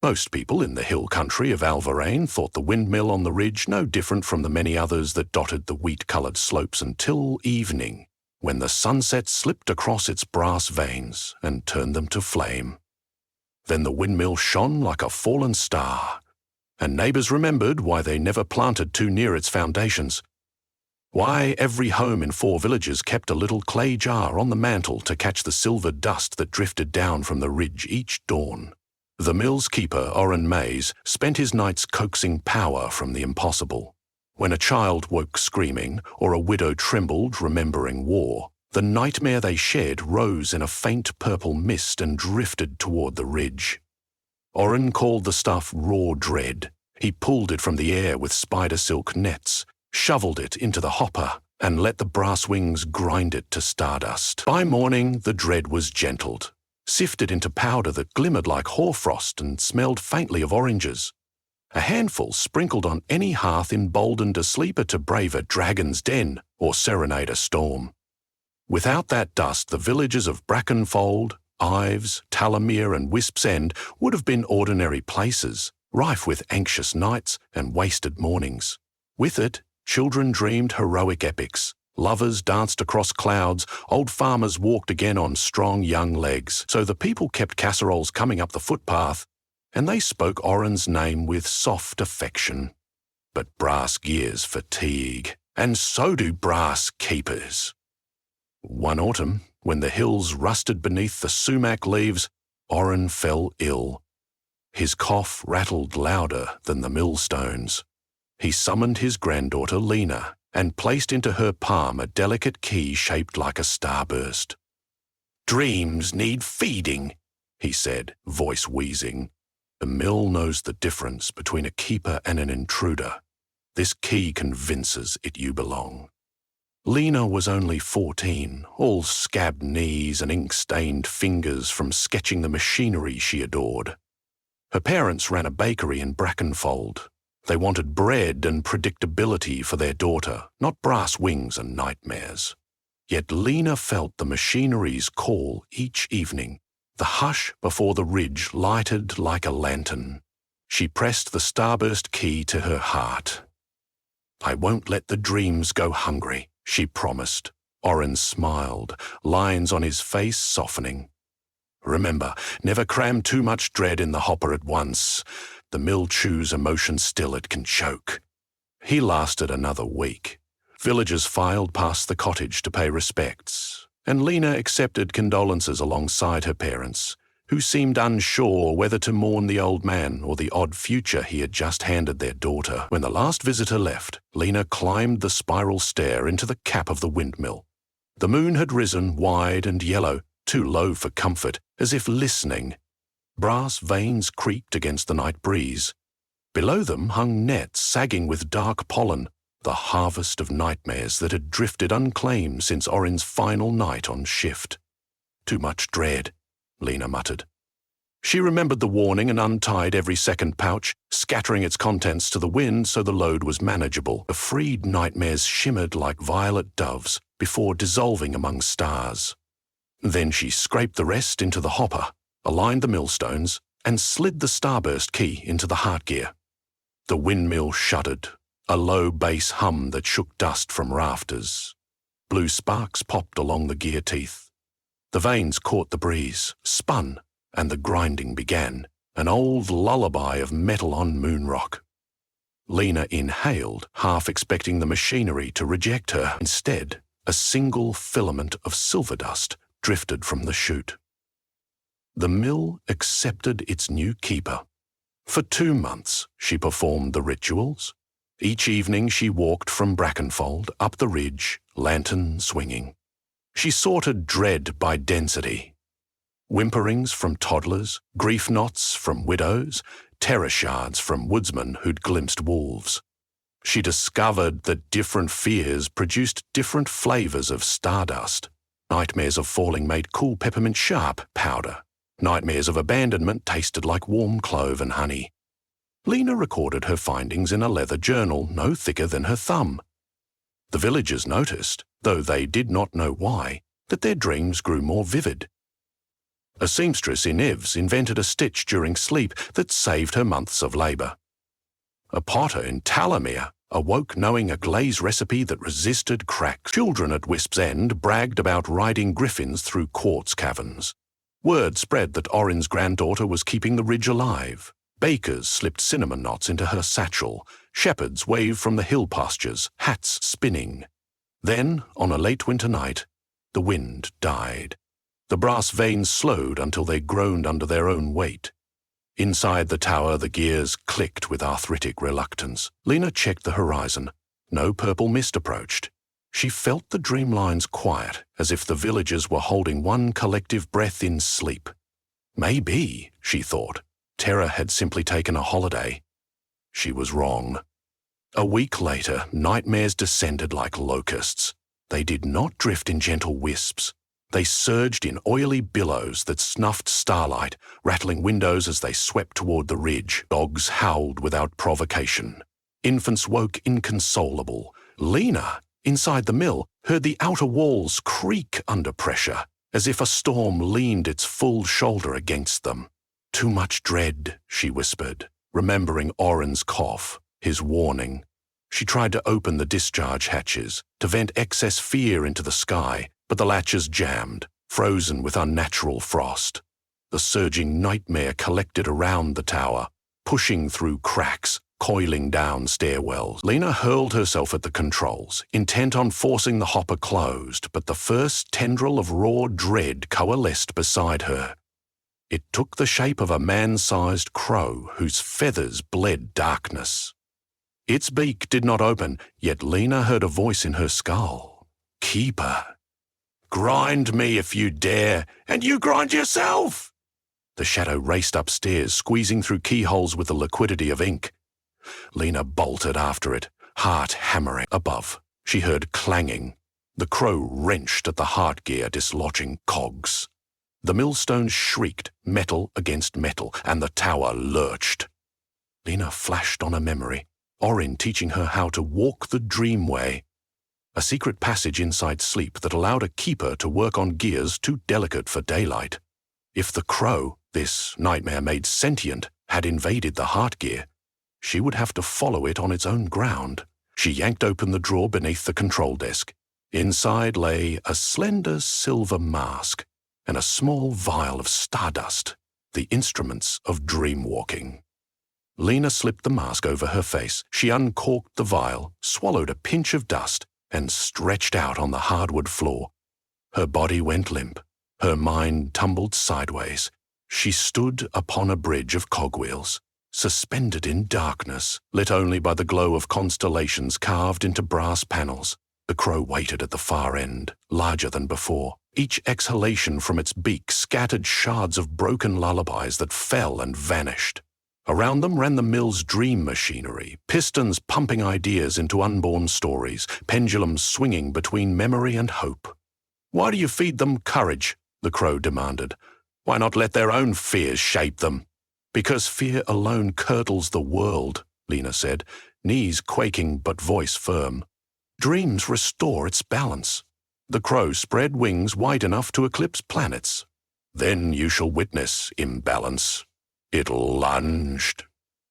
Most people in the hill country of Alvarain thought the windmill on the ridge no different from the many others that dotted the wheat-coloured slopes until evening, when the sunset slipped across its brass veins and turned them to flame. Then the windmill shone like a fallen star, and neighbours remembered why they never planted too near its foundations, why every home in 4 villages kept a little clay jar on the mantel to catch the silver dust that drifted down from the ridge each dawn. The mill's keeper, Orrin Mays, spent his nights coaxing power from the impossible. When a child woke screaming, or a widow trembled remembering war, the nightmare they shared rose in a faint purple mist and drifted toward the ridge. Orrin called the stuff raw dread. He pulled it from the air with spider silk nets, shoveled it into the hopper, and let the brass wings grind it to stardust. By morning, the dread was gentled, sifted into powder that glimmered like hoarfrost and smelled faintly of oranges. A handful sprinkled on any hearth emboldened a sleeper to brave a dragon's den or serenade a storm. Without that dust, the villages of Brackenfold, Ives, Talamere and Wisp's End would have been ordinary places, rife with anxious nights and wasted mornings. With it, children dreamed heroic epics. Lovers danced across clouds, old farmers walked again on strong young legs, so the people kept casseroles coming up the footpath, and they spoke Orrin's name with soft affection. But brass gears fatigue, and so do brass keepers. One autumn, when the hills rusted beneath the sumac leaves, Orrin fell ill. His cough rattled louder than the millstones. He summoned his granddaughter Lena and placed into her palm a delicate key shaped like a starburst. "Dreams need feeding," he said, voice wheezing. "The mill knows the difference between a keeper and an intruder. This key convinces it you belong." Lena was only 14, all scabbed knees and ink-stained fingers from sketching the machinery she adored. Her parents ran a bakery in Brackenfold. They wanted bread and predictability for their daughter, not brass wings and nightmares. Yet Lena felt the machinery's call each evening. The hush before the ridge lighted like a lantern. She pressed the starburst key to her heart. "I won't let the dreams go hungry," she promised. Orrin smiled, lines on his face softening. "Remember, never cram too much dread in the hopper at once. The mill chews emotion still it can choke." He lasted another week. Villagers filed past the cottage to pay respects, and Lena accepted condolences alongside her parents, who seemed unsure whether to mourn the old man or the odd future he had just handed their daughter. When the last visitor left, Lena climbed the spiral stair into the cap of the windmill. The moon had risen wide and yellow, too low for comfort, as if listening. Brass veins creaked against the night breeze. Below them hung nets sagging with dark pollen, the harvest of nightmares that had drifted unclaimed since Orrin's final night on shift. "Too much dread," Lena muttered. She remembered the warning and untied every second pouch, scattering its contents to the wind so the load was manageable. The freed nightmares shimmered like violet doves before dissolving among stars. Then she scraped the rest into the hopper, aligned the millstones, and slid the starburst key into the heart gear. The windmill shuddered, a low bass hum that shook dust from rafters. Blue sparks popped along the gear teeth. The vanes caught the breeze, spun, and the grinding began, an old lullaby of metal on moon rock. Lena inhaled, half expecting the machinery to reject her. Instead, a single filament of silver dust drifted from the chute. The mill accepted its new keeper. For 2 months, she performed the rituals. Each evening she walked from Brackenfold up the ridge, lantern swinging. She sorted dread by density. Whimperings from toddlers, grief knots from widows, terror shards from woodsmen who'd glimpsed wolves. She discovered that different fears produced different flavors of stardust. Nightmares of falling made cool peppermint sharp powder. Nightmares of abandonment tasted like warm clove and honey. Lena recorded her findings in a leather journal no thicker than her thumb. The villagers noticed, though they did not know why, that their dreams grew more vivid. A seamstress in Eves invented a stitch during sleep that saved her months of labour. A potter in Talamere awoke knowing a glaze recipe that resisted cracks. Children at Wisp's End bragged about riding griffins through quartz caverns. Word spread that Orin's granddaughter was keeping the ridge alive. Bakers slipped cinnamon knots into her satchel. Shepherds waved from the hill pastures, hats spinning. Then, on a late winter night, the wind died. The brass veins slowed until they groaned under their own weight. Inside the tower, the gears clicked with arthritic reluctance. Lena checked the horizon. No purple mist approached. She felt the dreamlines quiet, as if the villagers were holding one collective breath in sleep. Maybe, she thought, terror had simply taken a holiday. She was wrong. A week later, nightmares descended like locusts. They did not drift in gentle wisps. They surged in oily billows that snuffed starlight, rattling windows as they swept toward the ridge. Dogs howled without provocation. Infants woke inconsolable. Lena, inside the mill, heard the outer walls creak under pressure, as if a storm leaned its full shoulder against them. Too much dread, she whispered, remembering Orin's cough, his warning. She tried to open the discharge hatches, to vent excess fear into the sky, but the latches jammed, frozen with unnatural frost. The surging nightmare collected around the tower, pushing through cracks, coiling down stairwells. Lena hurled herself at the controls, intent on forcing the hopper closed, but the first tendril of raw dread coalesced beside her. It took the shape of a man-sized crow whose feathers bled darkness. Its beak did not open, yet Lena heard a voice in her skull. Keeper. Grind me if you dare, and you grind yourself! The shadow raced upstairs, squeezing through keyholes with the liquidity of ink. Lena bolted after it, heart hammering. Above, she heard clanging. The crow wrenched at the heart gear, dislodging cogs. The millstones shrieked, metal against metal, and the tower lurched. Lena flashed on a memory, Orin teaching her how to walk the dream way. A secret passage inside sleep that allowed a keeper to work on gears too delicate for daylight. If the crow, this nightmare made sentient, had invaded the heart gear, she would have to follow it on its own ground. She yanked open the drawer beneath the control desk. Inside lay a slender silver mask and a small vial of stardust, the instruments of dream-walking. Lena slipped the mask over her face. She uncorked the vial, swallowed a pinch of dust, and stretched out on the hardwood floor. Her body went limp. Her mind tumbled sideways. She stood upon a bridge of cogwheels, suspended in darkness, lit only by the glow of constellations carved into brass panels. The crow waited at the far end, larger than before. Each exhalation from its beak scattered shards of broken lullabies that fell and vanished. Around them ran the mill's dream machinery, pistons pumping ideas into unborn stories, pendulums swinging between memory and hope. Why do you feed them courage? The crow demanded. Why not let their own fears shape them? Because fear alone curdles the world, Lena said, knees quaking but voice firm. Dreams restore its balance. The crow spread wings wide enough to eclipse planets. Then you shall witness imbalance. It lunged.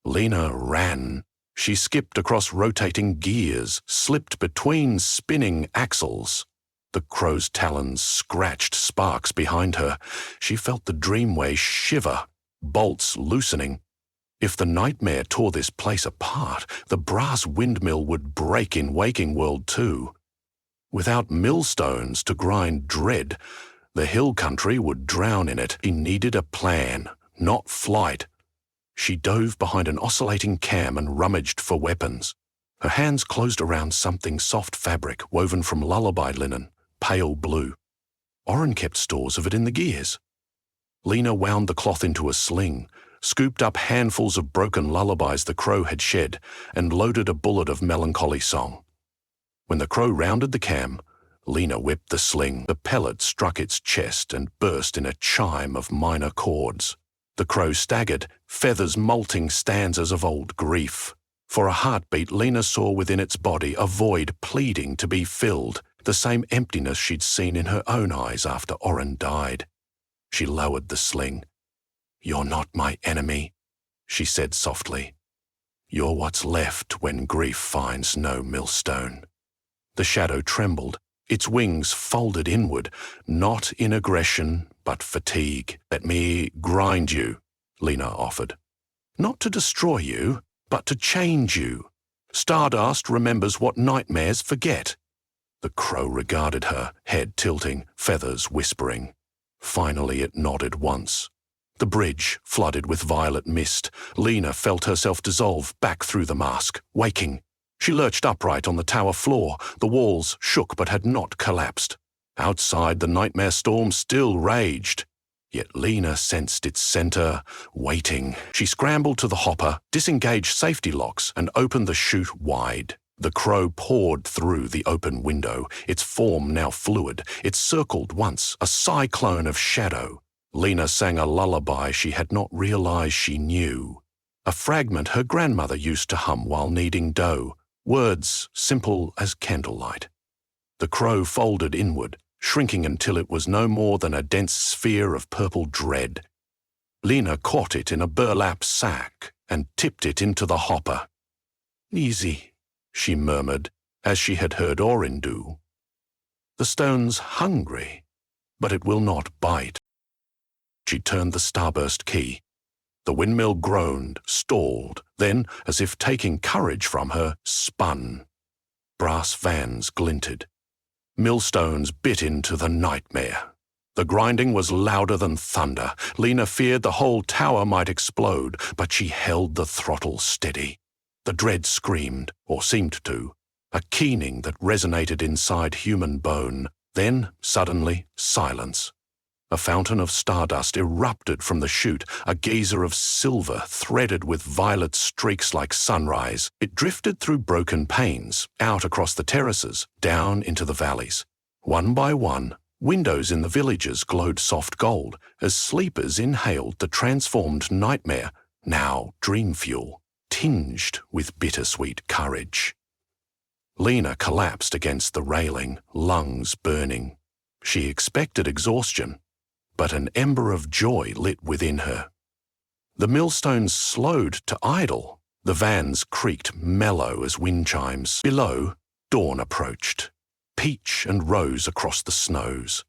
Lena ran. She skipped across rotating gears, slipped between spinning axles. The crow's talons scratched sparks behind her. She felt the dreamway shiver, bolts loosening. If the nightmare tore this place apart, the brass windmill would break in waking world too. Without millstones to grind dread, the hill country would drown in it. He needed a plan, not flight. She dove behind an oscillating cam and rummaged for weapons. Her hands closed around something soft fabric woven from lullaby linen, pale blue. Orin kept stores of it in the gears. Lena wound the cloth into a sling, scooped up handfuls of broken lullabies the crow had shed, and loaded a bullet of melancholy song. When the crow rounded the cam, Lena whipped the sling. The pellet struck its chest and burst in a chime of minor chords. The crow staggered, feathers molting stanzas of old grief. For a heartbeat, Lena saw within its body a void pleading to be filled, the same emptiness she'd seen in her own eyes after Orin died. She lowered the sling. "You're not my enemy," she said softly. "You're what's left when grief finds no millstone." The shadow trembled, its wings folded inward, not in aggression, but fatigue. "Let me grind you," Lena offered. "Not to destroy you, but to change you. Stardust remembers what nightmares forget." The crow regarded her, head tilting, feathers whispering. Finally it nodded once. The bridge flooded with violet mist. Lena felt herself dissolve back through the mask, waking. She lurched upright on the tower floor. The walls shook but had not collapsed. Outside, the nightmare storm still raged. Yet Lena sensed its center, waiting. She scrambled to the hopper, disengaged safety locks, and opened the chute wide. The crow poured through the open window, its form now fluid. It circled once, a cyclone of shadow. Lena sang a lullaby she had not realized she knew. A fragment her grandmother used to hum while kneading dough, words simple as candlelight. The crow folded inward, shrinking until it was no more than a dense sphere of purple dread. Lena caught it in a burlap sack and tipped it into the hopper. "Easy," she murmured, as she had heard Orin do. "The stone's hungry, but it will not bite." She turned the starburst key. The windmill groaned, stalled, then, as if taking courage from her, spun. Brass vans glinted. Millstones bit into the nightmare. The grinding was louder than thunder. Lena feared the whole tower might explode, but she held the throttle steady. The dread screamed, or seemed to, a keening that resonated inside human bone. Then, suddenly, silence. A fountain of stardust erupted from the chute, a geyser of silver threaded with violet streaks like sunrise. It drifted through broken panes, out across the terraces, down into the valleys. One by one, windows in the villages glowed soft gold as sleepers inhaled the transformed nightmare, now dream fuel, tinged with bittersweet courage. Lena collapsed against the railing, lungs burning. She expected exhaustion, but an ember of joy lit within her. The millstones slowed to idle. The vans creaked mellow as wind chimes. Below, dawn approached. Peach and rose across the snows.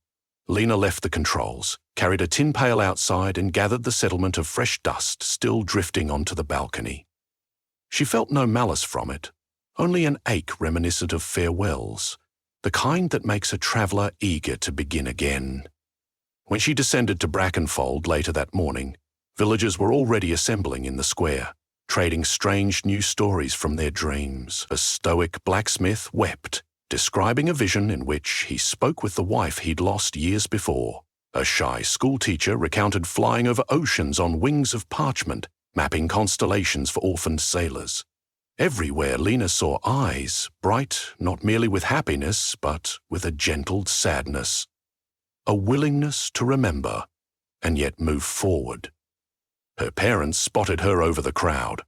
Lena left the controls, carried a tin pail outside, and gathered the settlement of fresh dust still drifting onto the balcony. She felt no malice from it, only an ache reminiscent of farewells, the kind that makes a traveller eager to begin again. When she descended to Brackenfold later that morning, villagers were already assembling in the square, trading strange new stories from their dreams. A stoic blacksmith wept, describing a vision in which he spoke with the wife he'd lost years before. A shy schoolteacher recounted flying over oceans on wings of parchment, mapping constellations for orphaned sailors. Everywhere Lena saw eyes, bright not merely with happiness, but with a gentle sadness. A willingness to remember, and yet move forward. Her parents spotted her over the crowd.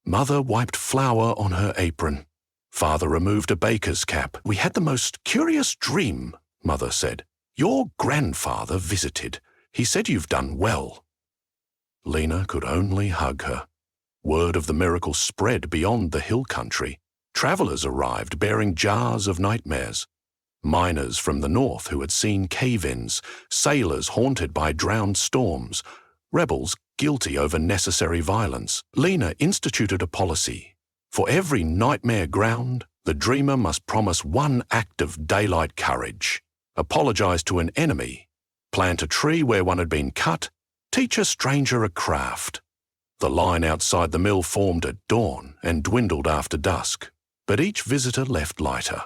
Mother wiped flour on her apron. Father removed a baker's cap. "We had the most curious dream," Mother said. "Your grandfather visited. He said you've done well." Lena could only hug her. Word of the miracle spread beyond the hill country. Travellers arrived bearing jars of nightmares. Miners from the north who had seen cave-ins, sailors haunted by drowned storms, rebels guilty over necessary violence. Lena instituted a policy. For every nightmare ground, the dreamer must promise one act of daylight courage. Apologize to an enemy, plant a tree where one had been cut, teach a stranger a craft. The line outside the mill formed at dawn and dwindled after dusk, but each visitor left lighter.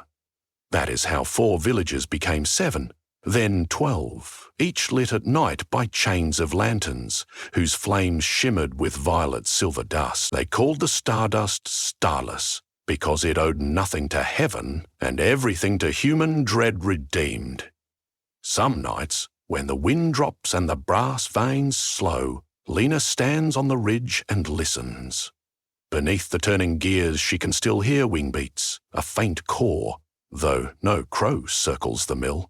That is how 4 villages became 7, then 12, each lit at night by chains of lanterns, whose flames shimmered with violet silver dust. They called the stardust starless, because it owed nothing to heaven and everything to human dread redeemed. Some nights, when the wind drops and the brass veins slow, Lena stands on the ridge and listens. Beneath the turning gears she can still hear wing beats, a faint caw, though no crow circles the mill.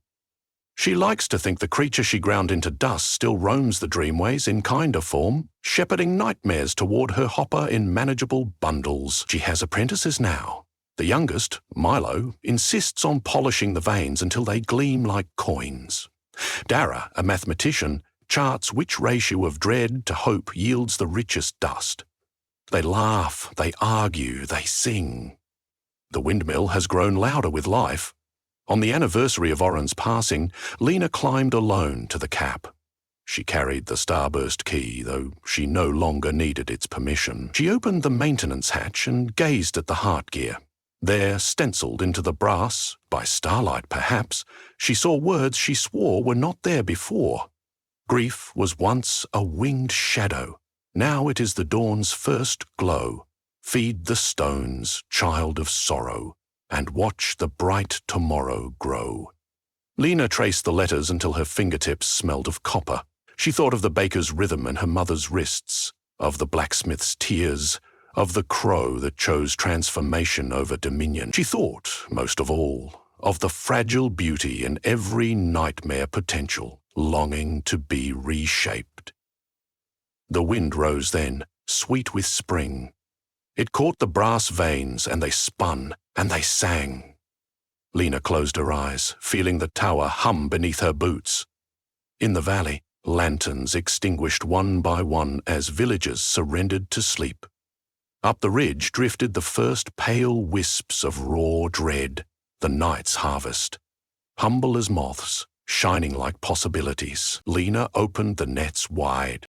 She likes to think the creature she ground into dust still roams the dreamways in kinder form, shepherding nightmares toward her hopper in manageable bundles. She has apprentices now. The youngest, Milo, insists on polishing the veins until they gleam like coins. Dara, a mathematician, charts which ratio of dread to hope yields the richest dust. They laugh, they argue, they sing. The windmill has grown louder with life. On the anniversary of Oren's passing, Lena climbed alone to the cap. She carried the starburst key, though she no longer needed its permission. She opened the maintenance hatch and gazed at the heart gear. There, stenciled into the brass, by starlight perhaps, she saw words she swore were not there before. Grief was once a winged shadow. Now it is the dawn's first glow. Feed the stones, child of sorrow, and watch the bright tomorrow grow. Lena traced the letters until her fingertips smelled of copper. She thought of the baker's rhythm and her mother's wrists, of the blacksmith's tears, of the crow that chose transformation over dominion. She thought, most of all, of the fragile beauty in every nightmare potential, longing to be reshaped. The wind rose then, sweet with spring. It caught the brass veins, and they spun, and they sang. Lena closed her eyes, feeling the tower hum beneath her boots. In the valley, lanterns extinguished one by one as villagers surrendered to sleep. Up the ridge drifted the first pale wisps of raw dread, the night's harvest. Humble as moths, shining like possibilities, Lena opened the nets wide.